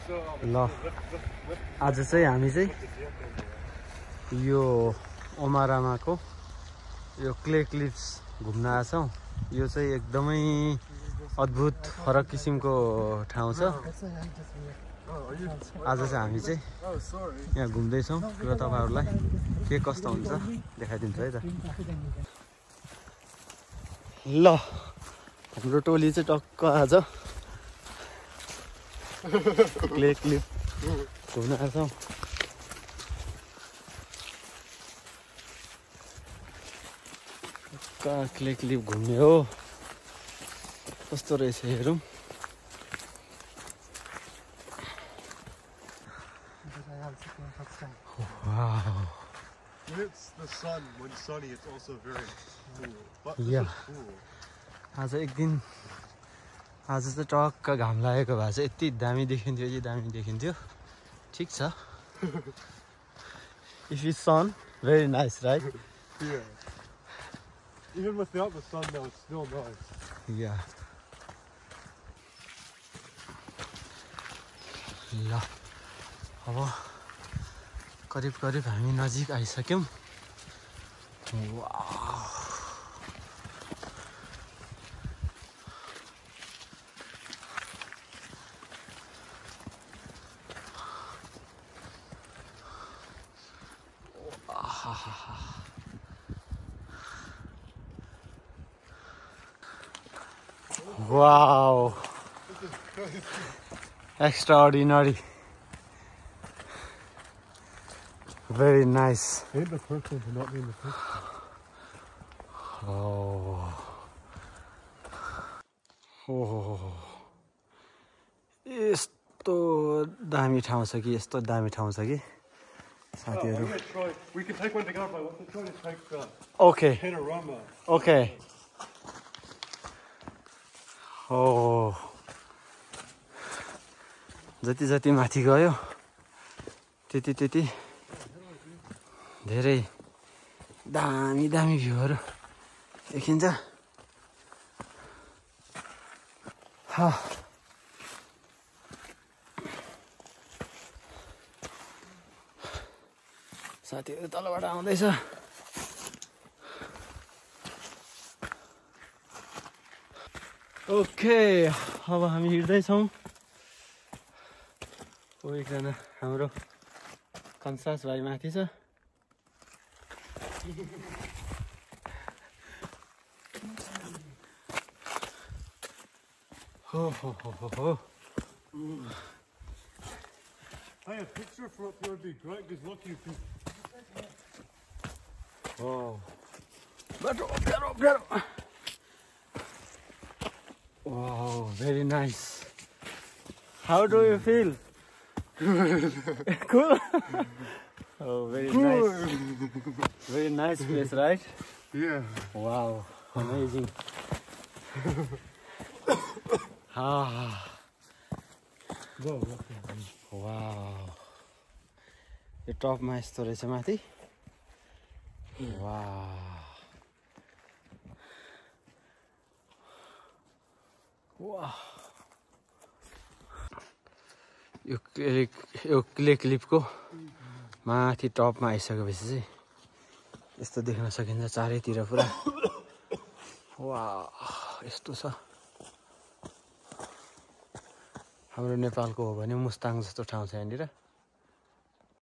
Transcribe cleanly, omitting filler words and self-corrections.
ल आज चाहिँ हामी चाहिँ यो ओमारामाको यो क्ले क्लिप्स घुम्न आछौँ। यो चाहिँ एकदमै अद्भुत फरक किसिमको ठाउँ छ। आज चाहिँ हामी चाहिँ यहाँ घुम्दैछौँ र तपाईहरुलाई के कस्तो हुन्छ देखाइदिन्छु है त। ल हाम्रो टोली चाहिँ टक्क आज क्ले क्लिप घुम्न आछौँ। क्ले क्लिप घुम्ने हो कस्तो रहेछ हेरौँ। Wow. When it's the sun, when sunny, it's also very cool. But Yeah. cool. आज एक दिन आज चाहिँ टक्क घाम लागेको भए चाहिँ यति दामी देखिन्थ्यो ठिक छ। If it's sun, very nice, right? Yeah. Even without the sun, though, it's still nice. Yeah. ल अब करिब करिब हामी नजिक आइसक्यौँ। Wow Wow, extraordinary, very nice. And the person to not be in the picture. यस्तो दामी ठाउँ छ कि साथीहरु। We can take one together, but I want to try to take Okay. panorama. Okay. जति जति माथि गयो त्यति धेरै दामी दामी भ्यूहरु देखिन्छ। साथीहरु तलबाट आउँदैछ। ओके अब हामी हिँड्दैछौँ। एकजना हाम्रो कन्सास भाइ माथि छ। हो Hey, a picture for up here would be great, because look, you can... Wow. Wow, very nice. How do you feel? Cool? Oh, very nice. Very nice place, right? Yeah. Wow, amazing. Wow. यो टपमा यस्तो रहेछ माथि। वाह वाह यो clay क्लिपको माथि टपमा आइसकेपछि चाहिँ यस्तो देख्न सकिन्छ चारैतिर पुरा। वाह यस्तो छ। हाम्रो नेपालको हो भने मुस्ताङ जस्तो ठाउँ छ यहाँनिर।